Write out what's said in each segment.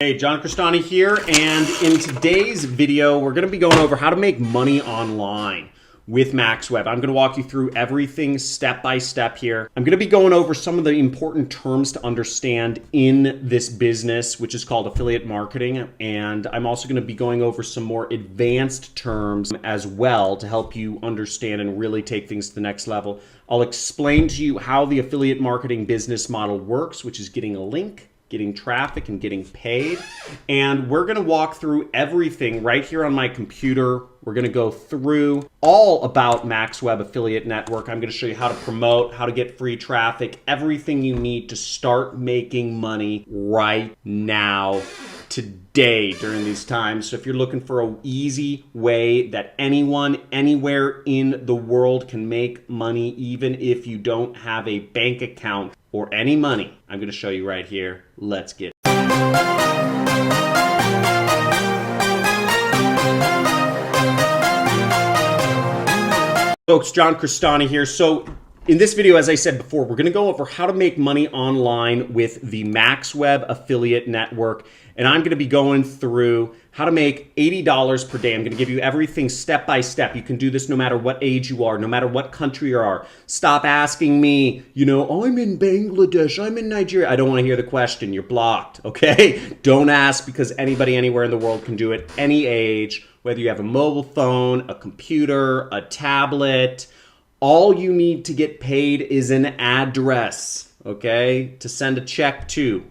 Hey, John Cristani here, and in today's video, we're going to be going over how to make money online with MaxWeb. I'm going to walk you through everything step by step here. I'm going to be going over some of the important terms to understand in this business, which is called affiliate marketing, and I'm also going to be going over some more advanced terms as well to help you understand and really take things to the next level. I'll explain to you how the affiliate marketing business model works, which is getting a link, getting traffic, and getting paid. And we're going to walk through everything right here on my computer. We're going to go through all about MaxWeb Affiliate Network. I'm going to show you how to promote, how to get free traffic, everything you need to start making money right now, today, during these times. So if you're looking for an easy way that anyone, anywhere in the world can make money, even if you don't have a bank account or any money, I'm going to show you right here. Let's get it. Folks, John Cristani here. So in this video, as I said before, we're going to go over how to make money online with the MaxWeb Affiliate Network. And I'm going to be going through how to make $80 per day. I'm going to give you everything step by step. You can do this no matter what age you are, no matter what country you are. Stop asking me, I'm in Bangladesh, I'm in Nigeria. I don't want to hear the question. You're blocked, okay? Don't ask, because anybody anywhere in the world can do it, any age, whether you have a mobile phone, a computer, a tablet. All you need to get paid is an address, okay, to send a check to.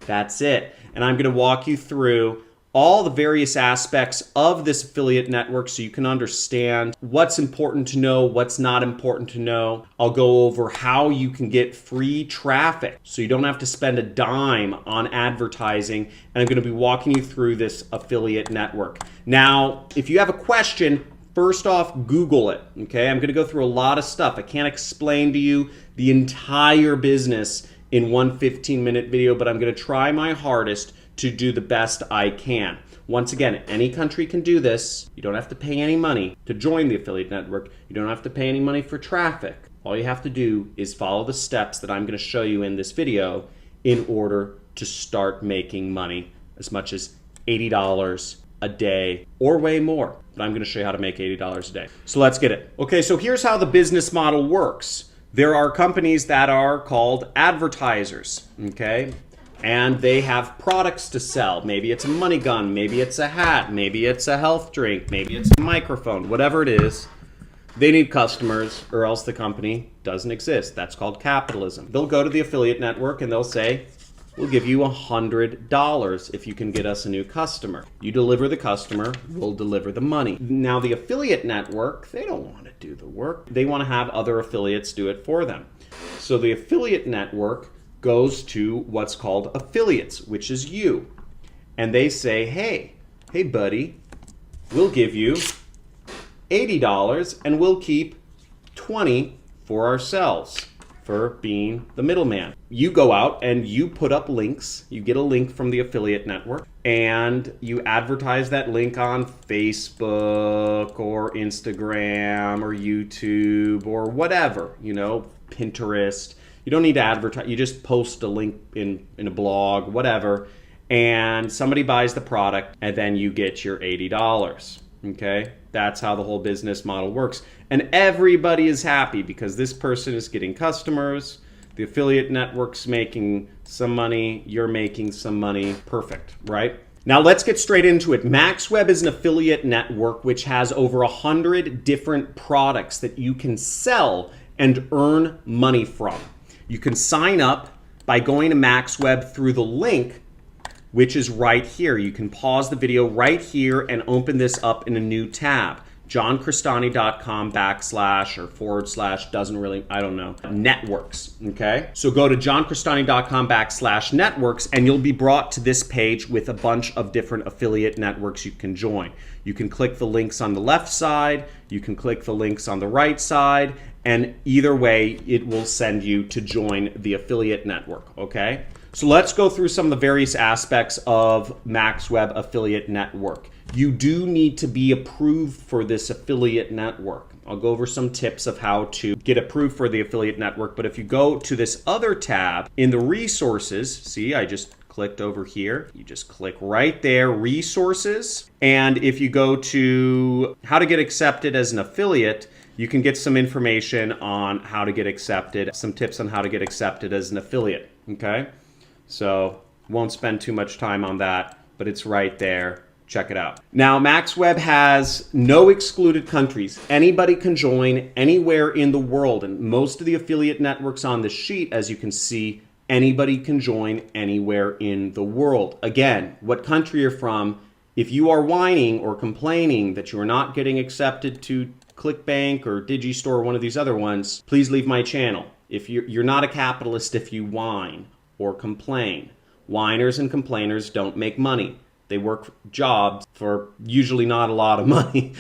That's it. And I'm going to walk you through all the various aspects of this affiliate network so you can understand what's important to know, what's not important to know. I'll go over how you can get free traffic so you don't have to spend a dime on advertising. And I'm going to be walking you through this affiliate network. Now, if you have a question, first off, Google it, okay? I'm going to go through a lot of stuff. I can't explain to you the entire business in one 15-minute video, but I'm going to try my hardest to do the best I can. Once again, any country can do this. You don't have to pay any money to join the affiliate network. You don't have to pay any money for traffic. All you have to do is follow the steps that I'm going to show you in this video in order to start making money, as much as $80 a day or way more. But I'm going to show you how to make $80 a day. So let's get it. Okay, so here's how the business model works. There are companies that are called advertisers, okay? And they have products to sell. Maybe it's a money gun, maybe it's a hat, maybe it's a health drink, maybe it's a microphone, whatever it is. They need customers or else the company doesn't exist. That's called capitalism. They'll go to the affiliate network and they'll say, we'll give you $100 if you can get us a new customer. You deliver the customer, we'll deliver the money. Now the affiliate network, they don't want to do the work. They want to have other affiliates do it for them. So the affiliate network goes to what's called affiliates, which is you. And they say, hey buddy, we'll give you $80 and we'll keep $20 for ourselves for being the middleman. You go out and you put up links. You get a link from the affiliate network and you advertise that link on Facebook or Instagram or YouTube or whatever, Pinterest. You don't need to advertise. You just post a link in a blog, whatever, and somebody buys the product and then you get your $80. Okay, that's how the whole business model works. And everybody is happy because this person is getting customers, the affiliate network's making some money, you're making some money. Perfect, right? Now let's get straight into it. MaxWeb is an affiliate network which has over 100 different products that you can sell and earn money from. You can sign up by going to MaxWeb through the link, which is right here. You can pause the video right here and open this up in a new tab. JohnCristani.com / doesn't really, I don't know, networks, okay? So go to JohnCristani.com / networks and you'll be brought to this page with a bunch of different affiliate networks you can join. You can click the links on the left side, you can click the links on the right side, and either way, it will send you to join the affiliate network, okay? So let's go through some of the various aspects of MaxWeb Affiliate Network. You do need to be approved for this affiliate network. I'll go over some tips of how to get approved for the affiliate network, but if you go to this other tab in the resources, see, I just clicked over here. You just click right there, resources. And if you go to how to get accepted as an affiliate, you can get some information on how to get accepted, some tips on how to get accepted as an affiliate, okay? So won't spend too much time on that, but it's right there. Check it out. Now, MaxWeb has no excluded countries. Anybody can join anywhere in the world. And most of the affiliate networks on this sheet, as you can see, anybody can join anywhere in the world. Again, what country you're from, if you are whining or complaining that you are not getting accepted to ClickBank or Digistore or one of these other ones, please leave my channel. If you're not a capitalist if you whine or complain. Whiners and complainers don't make money. They work jobs for usually not a lot of money.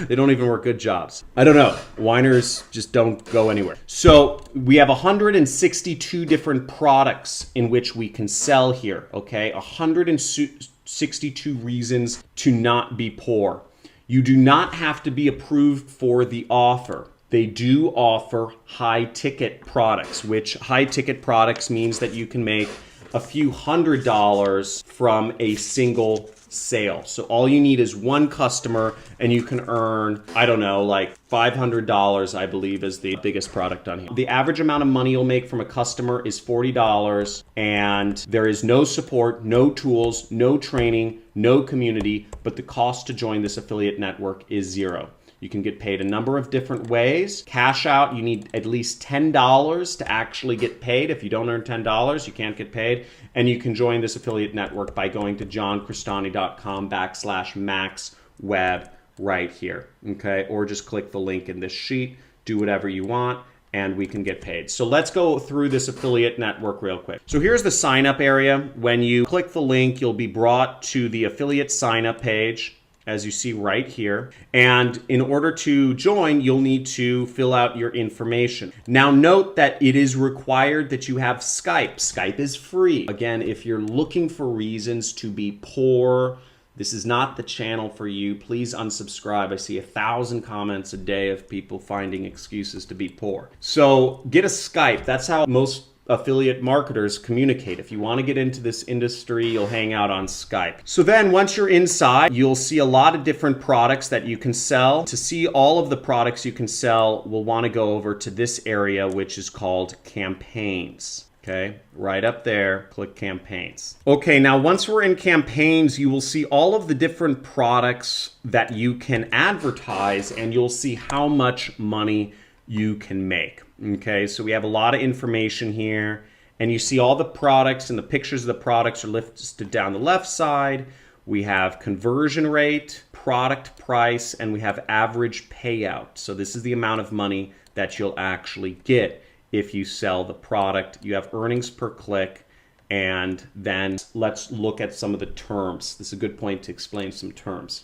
They don't even work good jobs. I don't know. Whiners just don't go anywhere. So we have 162 different products in which we can sell here, okay? 162 reasons to not be poor. You do not have to be approved for the offer. They do offer high-ticket products, which high-ticket products means that you can make a few $100s from a single sale. So all you need is one customer and you can earn, I don't know, like $500, I believe is the biggest product on here. The average amount of money you'll make from a customer is $40 and there is no support, no tools, no training, no community, but the cost to join this affiliate network is $0. You can get paid a number of different ways. Cash out, you need at least $10 to actually get paid. If you don't earn $10, you can't get paid. And you can join this affiliate network by going to joncristani.com/MaxWeb right here, okay? Or just click the link in this sheet, do whatever you want, and we can get paid. So let's go through this affiliate network real quick. So here's the sign up area. When you click the link, you'll be brought to the affiliate sign up page, as you see right here. And in order to join, you'll need to fill out your information. Now note that it is required that you have Skype. Skype is free. Again, if you're looking for reasons to be poor, this is not the channel for you. Please unsubscribe. I see 1,000 comments a day of people finding excuses to be poor. So get a Skype. That's how most affiliate marketers communicate. If you want to get into this industry, you'll hang out on Skype. So then once you're inside, you'll see a lot of different products that you can sell. To see all of the products you can sell, we'll want to go over to this area, which is called campaigns. Okay, right up there, click campaigns. Okay, now once we're in campaigns, you will see all of the different products that you can advertise and you'll see how much money you can make. Okay, so we have a lot of information here and you see all the products and the pictures of the products are listed down the left side. We have conversion rate, product price, and we have average payout. So this is the amount of money that you'll actually get if you sell the product. You have earnings per click, and then let's look at some of the terms. This is a good point to explain some terms.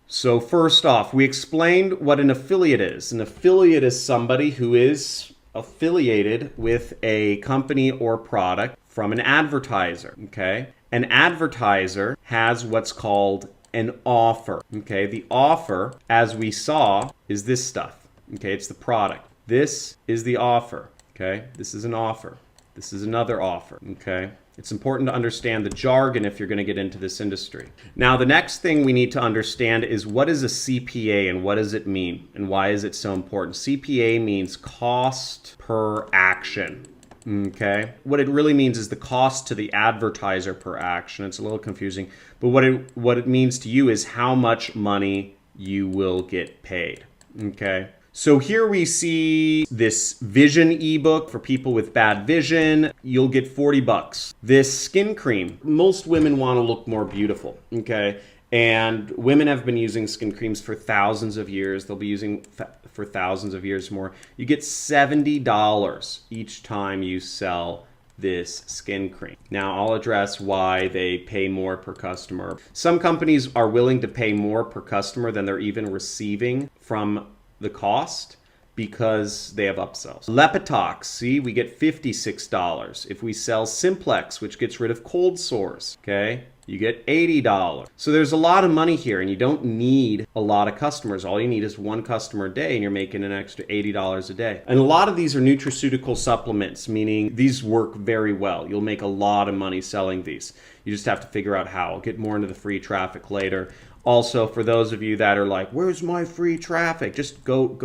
So first off, we explained what an affiliate is. An affiliate is somebody who is affiliated with a company or product from an advertiser, okay? An advertiser has what's called an offer, okay? The offer, as we saw, is this stuff, okay? It's the product. This is the offer, okay? This is an offer. This is another offer, okay? It's important to understand the jargon if you're going to get into this industry. Now, the next thing we need to understand is what is a CPA and what does it mean and why is it so important? CPA means cost per action, okay? What it really means is the cost to the advertiser per action. It's a little confusing, but what it means to you is how much money you will get paid, okay? So here we see this vision ebook for people with bad vision. You'll get 40 bucks. This skin cream, most women want to look more beautiful, okay? And women have been using skin creams for thousands of years. They'll be using for thousands of years more. You get $70 each time you sell this skin cream. Now I'll address why they pay more per customer. Some companies are willing to pay more per customer than they're even receiving from the cost because they have upsells. Lepitox, see, we get $56. If we sell Simplex, which gets rid of cold sores, okay, you get $80. So there's a lot of money here, and you don't need a lot of customers. All you need is one customer a day, and you're making an extra $80 a day. And a lot of these are nutraceutical supplements, meaning these work very well. You'll make a lot of money selling these. You just have to figure out how. I'll get more into the free traffic later. Also, for those of you that are like, where's my free traffic? Just go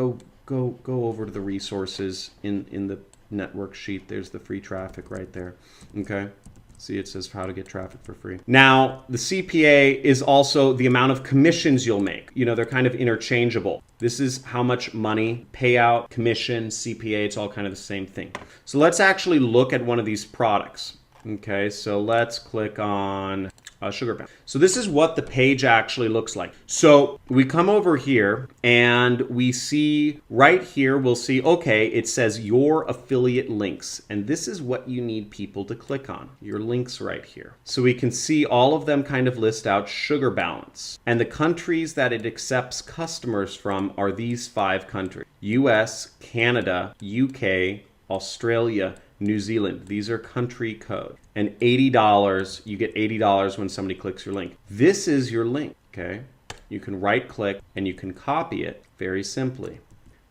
over to the resources in the network sheet. There's the free traffic right there. Okay. See, it says how to get traffic for free. Now, the CPA is also the amount of commissions you'll make. You know, they're kind of interchangeable. This is how much money, payout, commission, CPA, it's all kind of the same thing. So let's actually look at one of these products. Okay, so let's click on Sugar Bound. So this is what the page actually looks like. So we come over here and we see right here, we'll see, okay, it says your affiliate links. And this is what you need people to click on, your links right here. So we can see all of them kind of list out sugar balance. And the countries that it accepts customers from are these 5 countries: US, Canada, UK, Australia, New Zealand. These are country code. And $80, you get $80 when somebody clicks your link. This is your link, okay? You can right click and you can copy it very simply.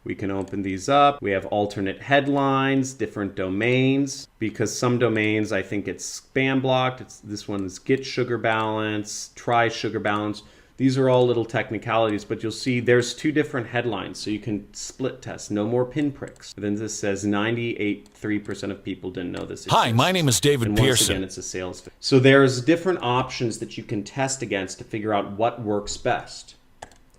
We can open these up. We have alternate headlines, different domains, because some domains, I think it's spam blocked. This one is Get Sugar Balance, Try Sugar Balance. These are all little technicalities, but you'll see there's 2 different headlines, so you can split test. No more pinpricks. But then this says 98.3% of people didn't know this exists. Hi, my name is David and Pearson. Again, it's a sales fit. So there's different options that you can test against to figure out what works best.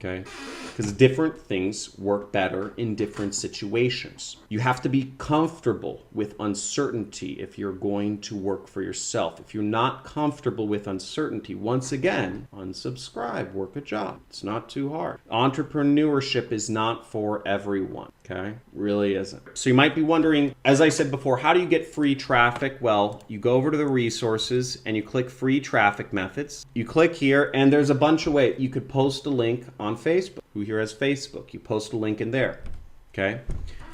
Okay? Because different things work better in different situations. You have to be comfortable with uncertainty if you're going to work for yourself. If you're not comfortable with uncertainty, once again, unsubscribe, work a job. It's not too hard. Entrepreneurship is not for everyone. Okay? Really isn't. So you might be wondering, as I said before, how do you get free traffic? Well, you go over to the resources and you click free traffic methods. You click here and there's a bunch of ways. You could post a link on Facebook. Who here has Facebook? You post a link in there. Okay?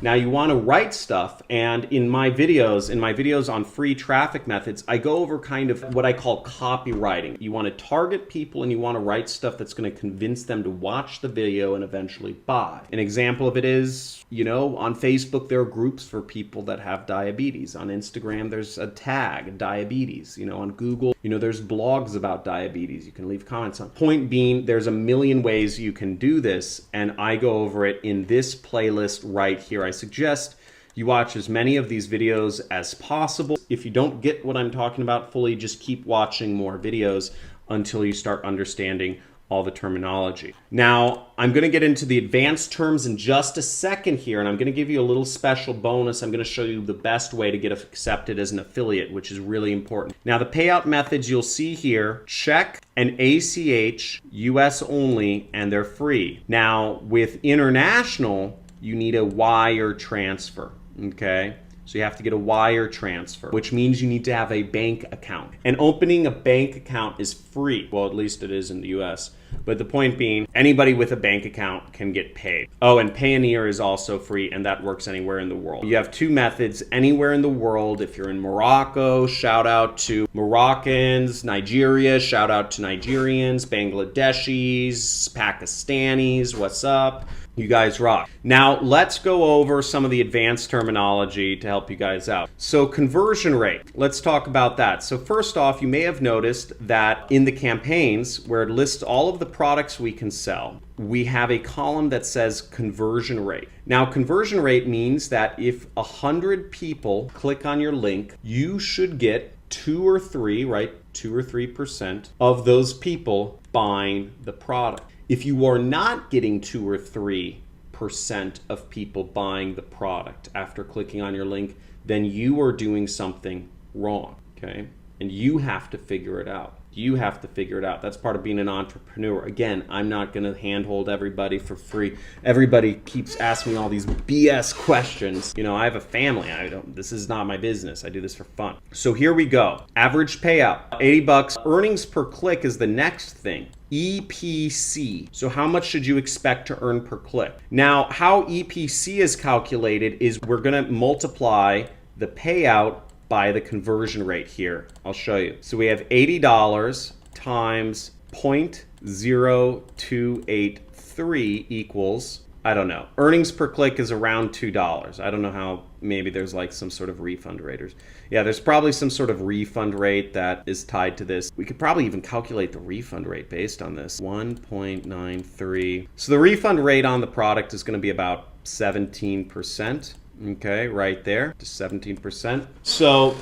Now you want to write stuff, and in my videos on free traffic methods, I go over kind of what I call copywriting. You want to target people and you want to write stuff that's going to convince them to watch the video and eventually buy. An example of it is, you know, on Facebook there are groups for people that have diabetes. On Instagram there's a tag, diabetes. You know, on Google, you know, there's blogs about diabetes. You can leave comments on. Point being, there's a million ways you can do this, and I go over it in this playlist right here. I suggest you watch as many of these videos as possible. If you don't get what I'm talking about fully, just keep watching more videos until you start understanding all the terminology. Now, I'm going to get into the advanced terms in just a second here, and I'm going to give you a little special bonus. I'm going to show you the best way to get accepted as an affiliate, which is really important. Now, the payout methods you'll see here, check and ACH, US only, and they're free. Now, with international, you need a wire transfer, okay? So you have to get a wire transfer, which means you need to have a bank account. And opening a bank account is free. Well, at least it is in the US. But the point being, anybody with a bank account can get paid. Oh, and Payoneer is also free, and that works anywhere in the world. You have 2 methods anywhere in the world. If you're in Morocco, shout out to Moroccans. Nigeria, shout out to Nigerians. Bangladeshis, Pakistanis, what's up? You guys rock. Now, let's go over some of the advanced terminology to help you guys out. So conversion rate, let's talk about that. So first off, you may have noticed that in the campaigns where it lists all of the products we can sell, we have a column that says conversion rate. Now, conversion rate means that if 100 people click on your link, you should get 2 or 3, right? 2 or 3% of those people buying the product. If you are not getting 2 or 3% of people buying the product after clicking on your link, then you are doing something wrong, okay? And you have to figure it out. You have to figure it out. That's part of being an entrepreneur. Again, I'm not going to handhold everybody for free. Everybody keeps asking me all these BS questions. You know, I have a family. This is not my business. I do this for fun. So here we go. Average payout, $80. Earnings per click is the next thing. EPC. So how much should you expect to earn per click? Now, how EPC is calculated is we're going to multiply the payout by the conversion rate here. I'll show you. So we have $80 times 0.0283 equals, I don't know. Earnings per click is around $2. I don't know how, maybe there's like some sort of refund rate. Yeah, there's probably some sort of refund rate that is tied to this. We could probably even calculate the refund rate based on this. 1.93. So the refund rate on the product is going to be about 17%. Okay, right there, just 17%. So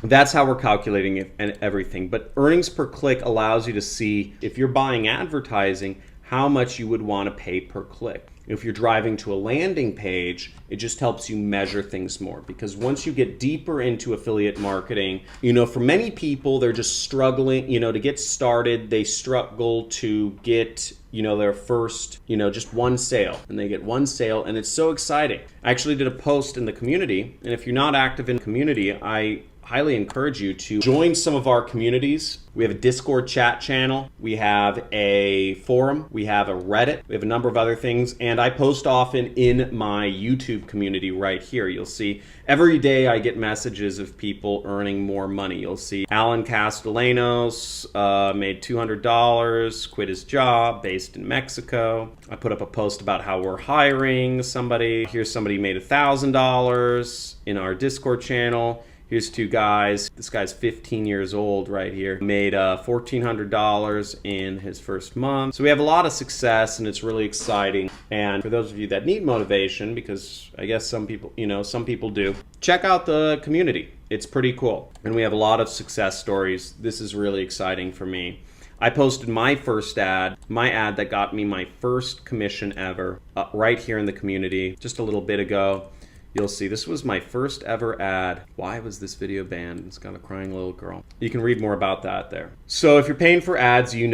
that's how we're calculating it and everything. But earnings per click allows you to see, if you're buying advertising, how much you would want to pay per click. If you're driving to a landing page, it just helps you measure things more, because once you get deeper into affiliate marketing, for many people, they're just struggling, to get started. They struggle to get, their first, just one sale, and they get one sale, and it's so exciting. I actually did a post in the community, and if you're not active in the community, I highly encourage you to join some of our communities. We have a Discord chat channel, we have a forum, we have a Reddit, we have a number of other things, and I post often in my YouTube community right here. You'll see every day I get messages of people earning more money. You'll see Alan Castellanos made $200, quit his job, based in Mexico. I put up a post about how we're hiring somebody. Here's somebody made $1,000 in our Discord channel. Here's two guys. This guy's 15 years old right here. Made $1,400 in his first month. So we have a lot of success, and it's really exciting. And for those of you that need motivation, because I guess some people, some people do, check out the community. It's pretty cool. And we have a lot of success stories. This is really exciting for me. I posted my first ad, my ad that got me my first commission ever, right here in the community just a little bit ago. You'll see this was my first ever ad. Why was this video banned? It's got a crying little girl. You can read more about that there. So if you're paying for ads, you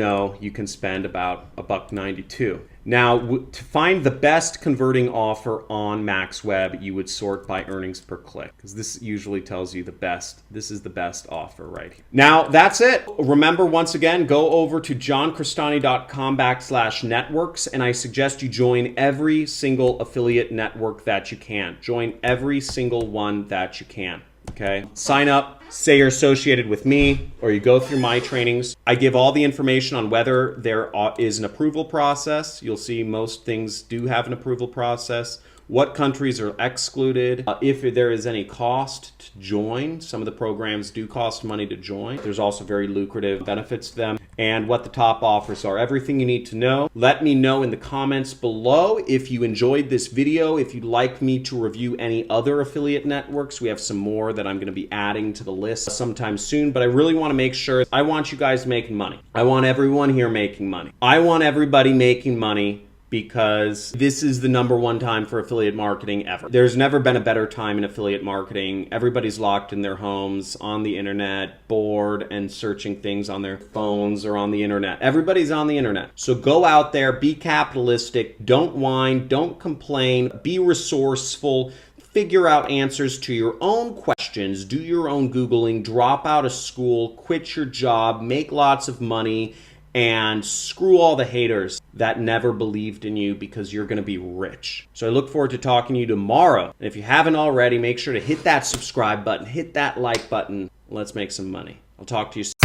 can spend about $1.92. Now, to find the best converting offer on MaxWeb, you would sort by earnings per click, because this usually tells you the best. This is the best offer right here. Now, that's it. Remember, once again, go over to joncristani.com/networks, and I suggest you join every single affiliate network that you can. Join every single one that you can. Okay, sign up, say you're associated with me, or you go through my trainings. I give all the information on whether there is an approval process. You'll see most things do have an approval process. What countries are excluded, if there is any cost to join. Some of the programs do cost money to join. There's also very lucrative benefits to them, and what the top offers are. Everything you need to know. Let me know in the comments below if you enjoyed this video, if you'd like me to review any other affiliate networks. We have some more that I'm going to be adding to the list sometime soon, but I really want to make sure, I want you guys making money. I want everyone here making money. I want everybody making money, because this is the #1 time for affiliate marketing ever. There's never been a better time in affiliate marketing. Everybody's locked in their homes, on the internet, bored, and searching things on their phones or on the internet. Everybody's on the internet. So go out there, be capitalistic, don't whine, don't complain, be resourceful, figure out answers to your own questions, do your own Googling, drop out of school, quit your job, make lots of money, and screw all the haters that never believed in you, because you're going to be rich. So I look forward to talking to you tomorrow. And if you haven't already, make sure to hit that subscribe button, hit that like button. Let's make some money. I'll talk to you soon.